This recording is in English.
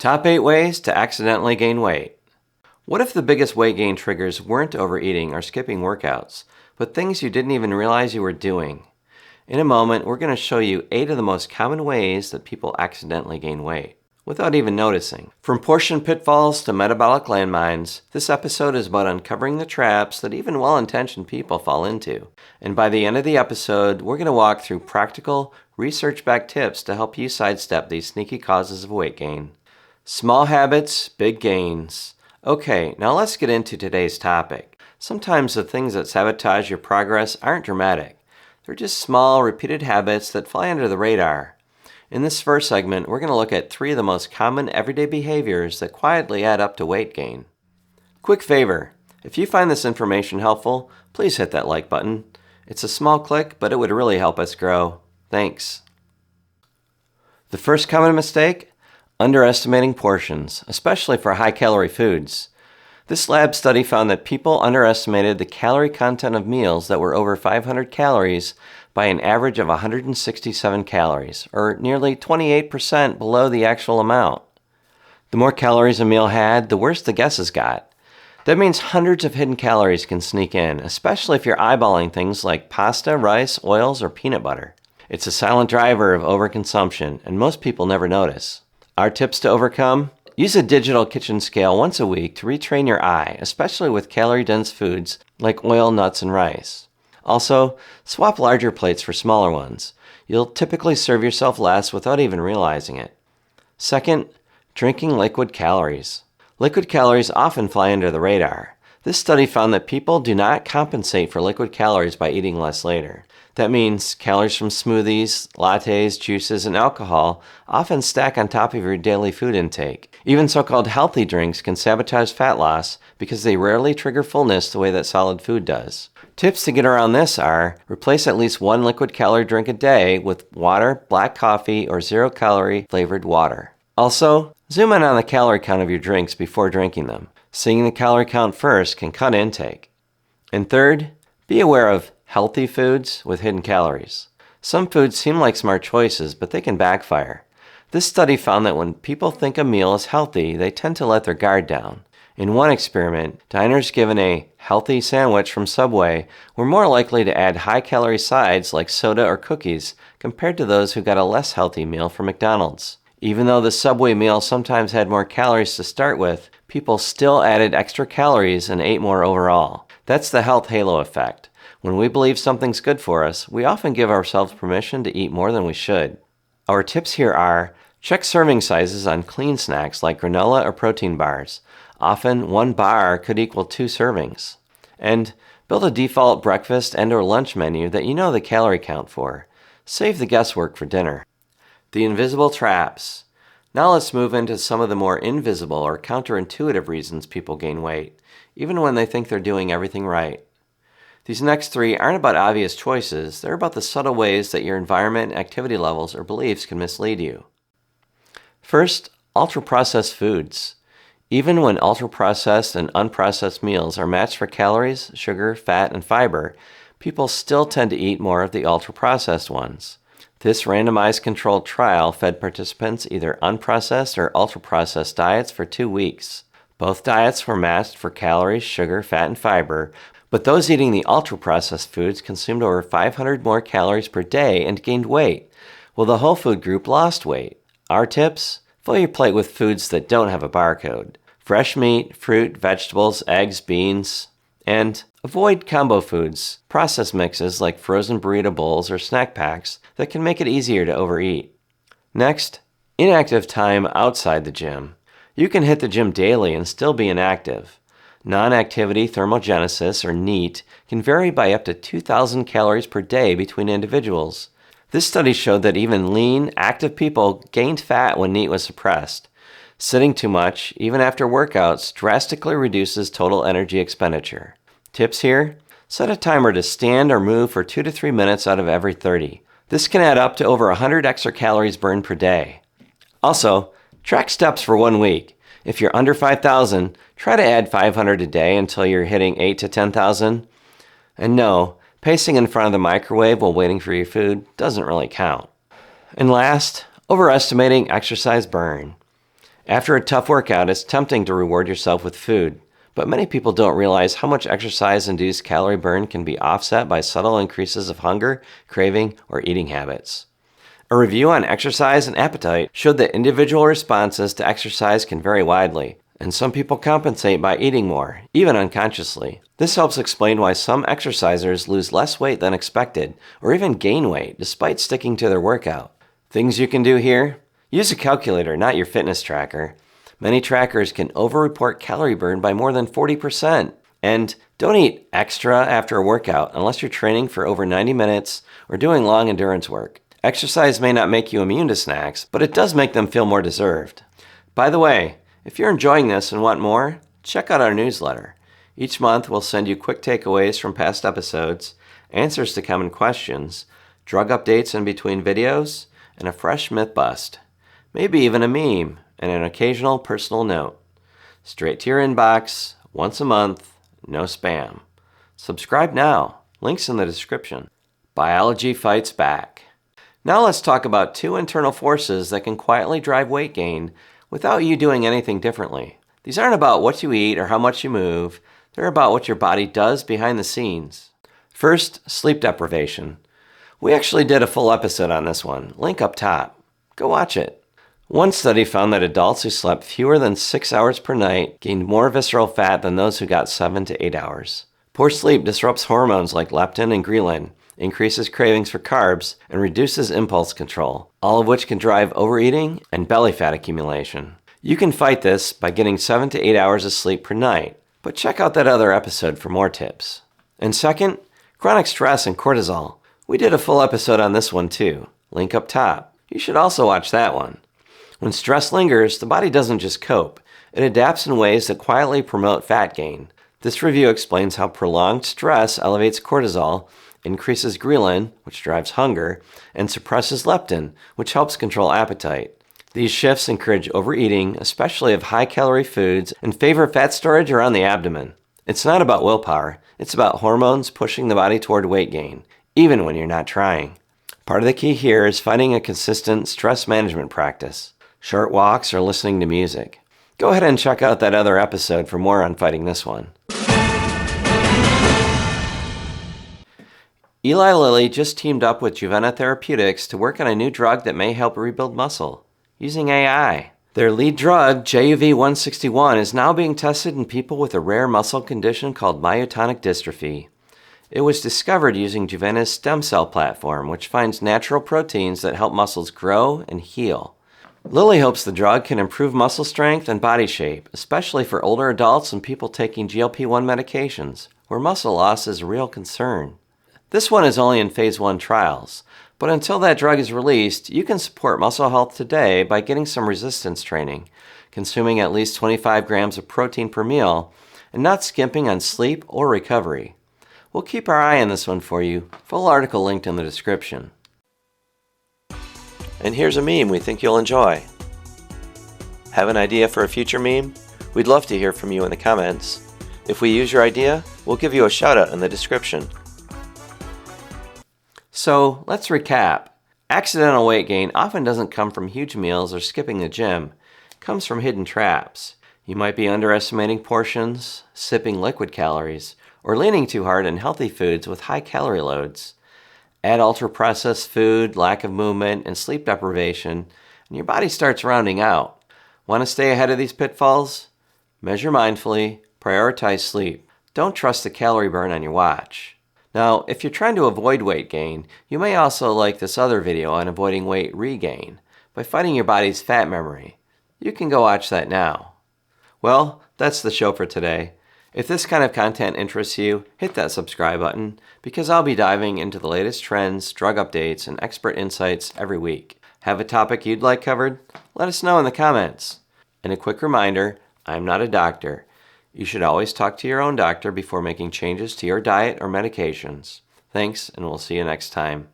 Top 8 ways to accidentally gain weight. What if the biggest weight gain triggers weren't overeating or skipping workouts, but things you didn't even realize you were doing? In a moment, we're going to show you 8 of the most common ways that people accidentally gain weight without even noticing. From portion pitfalls to metabolic landmines, this episode is about uncovering the traps that even well-intentioned people fall into. And by the end of the episode, we're going to walk through practical, research-backed tips to help you sidestep these sneaky causes of weight gain. Small habits, big gains. Okay, now let's get into today's topic. Sometimes the things that sabotage your progress aren't dramatic. They're just small, repeated habits that fly under the radar. In this first segment, we're going to look at 3 of the most common everyday behaviors that quietly add up to weight gain. Quick favor, if you find this information helpful, please hit that like button. It's a small click, but it would really help us grow. Thanks. The first common mistake? Underestimating portions, especially for high-calorie foods. This lab study found that people underestimated the calorie content of meals that were over 500 calories by an average of 167 calories, or nearly 28% below the actual amount. The more calories a meal had, the worse the guesses got. That means hundreds of hidden calories can sneak in, especially if you're eyeballing things like pasta, rice, oils, or peanut butter. It's a silent driver of overconsumption, and most people never notice. Our tips to overcome? Use a digital kitchen scale once a week to retrain your eye, especially with calorie-dense foods like oil, nuts, and rice. Also, swap larger plates for smaller ones. You'll typically serve yourself less without even realizing it. Second, drinking liquid calories. Liquid calories often fly under the radar. This study found that people do not compensate for liquid calories by eating less later. That means calories from smoothies, lattes, juices, and alcohol often stack on top of your daily food intake. Even so-called healthy drinks can sabotage fat loss because they rarely trigger fullness the way that solid food does. Tips to get around this are: replace at least 1 liquid calorie drink a day with water, black coffee, or 0-calorie flavored water. Also, zoom in on the calorie count of your drinks before drinking them. Seeing the calorie count first can cut intake. And third, be aware of healthy foods with hidden calories. Some foods seem like smart choices, but they can backfire. This study found that when people think a meal is healthy, they tend to let their guard down. In one experiment, diners given a healthy sandwich from Subway were more likely to add high-calorie sides like soda or cookies compared to those who got a less healthy meal from McDonald's. Even though the Subway meal sometimes had more calories to start with, people still added extra calories and ate more overall. That's the health halo effect. When we believe something's good for us, we often give ourselves permission to eat more than we should. Our tips here are: check serving sizes on clean snacks like granola or protein bars. Often, 1 bar could equal 2 servings. And build a default breakfast and/or lunch menu that you know the calorie count for. Save the guesswork for dinner. The invisible traps. Now let's move into some of the more invisible or counterintuitive reasons people gain weight, even when they think they're doing everything right. These next 3 aren't about obvious choices, they're about the subtle ways that your environment, activity levels, or beliefs can mislead you. First, ultra-processed foods. Even when ultra-processed and unprocessed meals are matched for calories, sugar, fat, and fiber, people still tend to eat more of the ultra-processed ones. This randomized controlled trial fed participants either unprocessed or ultra-processed diets for 2 weeks. Both diets were matched for calories, sugar, fat, and fiber, but those eating the ultra-processed foods consumed over 500 more calories per day and gained weight, while the whole food group lost weight. Our tips? Fill your plate with foods that don't have a barcode. Fresh meat, fruit, vegetables, eggs, beans. And avoid combo foods, processed mixes like frozen burrito bowls or snack packs that can make it easier to overeat. Next, inactive time outside the gym. You can hit the gym daily and still be inactive. Non-activity thermogenesis, or NEAT, can vary by up to 2,000 calories per day between individuals. This study showed that even lean, active people gained fat when NEAT was suppressed. Sitting too much, even after workouts, drastically reduces total energy expenditure. Tips here? Set a timer to stand or move for 2 to 3 minutes out of every 30. This can add up to over 100 extra calories burned per day. Also, track steps for 1 week. If you're under 5,000, try to add 500 a day until you're hitting 8 to 10,000. And no, pacing in front of the microwave while waiting for your food doesn't really count. And last, overestimating exercise burn. After a tough workout, it's tempting to reward yourself with food, but many people don't realize how much exercise-induced calorie burn can be offset by subtle increases of hunger, craving, or eating habits. A review on exercise and appetite showed that individual responses to exercise can vary widely, and some people compensate by eating more, even unconsciously. This helps explain why some exercisers lose less weight than expected, or even gain weight, despite sticking to their workout. Things you can do here? Use a calculator, not your fitness tracker. Many trackers can overreport calorie burn by more than 40%. And don't eat extra after a workout unless you're training for over 90 minutes or doing long endurance work. Exercise may not make you immune to snacks, but it does make them feel more deserved. By the way, if you're enjoying this and want more, check out our newsletter. Each month we'll send you quick takeaways from past episodes, answers to common questions, drug updates in between videos, and a fresh myth bust. Maybe even a meme and an occasional personal note. Straight to your inbox, once a month, no spam. Subscribe now. Links in the description. Biology fights back. Now let's talk about 2 internal forces that can quietly drive weight gain without you doing anything differently. These aren't about what you eat or how much you move. They're about what your body does behind the scenes. First, sleep deprivation. We actually did a full episode on this one. Link up top. Go watch it. One study found that adults who slept fewer than 6 hours per night gained more visceral fat than those who got 7 to 8 hours. Poor sleep disrupts hormones like leptin and ghrelin, increases cravings for carbs, and reduces impulse control, all of which can drive overeating and belly fat accumulation. You can fight this by getting 7 to 8 hours of sleep per night, but check out that other episode for more tips. And second, chronic stress and cortisol. We did a full episode on this one too. Link up top. You should also watch that one. When stress lingers, the body doesn't just cope. It adapts in ways that quietly promote fat gain. This review explains how prolonged stress elevates cortisol, increases ghrelin, which drives hunger, and suppresses leptin, which helps control appetite. These shifts encourage overeating, especially of high-calorie foods, and favor fat storage around the abdomen. It's not about willpower. It's about hormones pushing the body toward weight gain, even when you're not trying. Part of the key here is finding a consistent stress management practice. Short walks or listening to music. Go ahead and check out that other episode for more on fighting this one. Eli Lilly just teamed up with Juvena Therapeutics to work on a new drug that may help rebuild muscle, using AI. Their lead drug, JUV-161, is now being tested in people with a rare muscle condition called myotonic dystrophy. It was discovered using Juvena's stem cell platform, which finds natural proteins that help muscles grow and heal. Lilly hopes the drug can improve muscle strength and body shape, especially for older adults and people taking GLP-1 medications, where muscle loss is a real concern. This one is only in phase 1 trials, but until that drug is released, you can support muscle health today by getting some resistance training, consuming at least 25 grams of protein per meal, and not skimping on sleep or recovery. We'll keep our eye on this one for you. Full article linked in the description. And here's a meme we think you'll enjoy. Have an idea for a future meme? We'd love to hear from you in the comments. If we use your idea, we'll give you a shout out in the description. So let's recap. Accidental weight gain often doesn't come from huge meals or skipping the gym. It comes from hidden traps. You might be underestimating portions, sipping liquid calories, or leaning too hard on healthy foods with high calorie loads. Add ultra-processed food, lack of movement, and sleep deprivation, and your body starts rounding out. Want to stay ahead of these pitfalls? Measure mindfully, prioritize sleep. Don't trust the calorie burn on your watch. Now, if you're trying to avoid weight gain, you may also like this other video on avoiding weight regain by fighting your body's fat memory. You can go watch that now. Well, that's the show for today. If this kind of content interests you, hit that subscribe button because I'll be diving into the latest trends, drug updates, and expert insights every week. Have a topic you'd like covered? Let us know in the comments. And a quick reminder, I'm not a doctor. You should always talk to your own doctor before making changes to your diet or medications. Thanks, and we'll see you next time.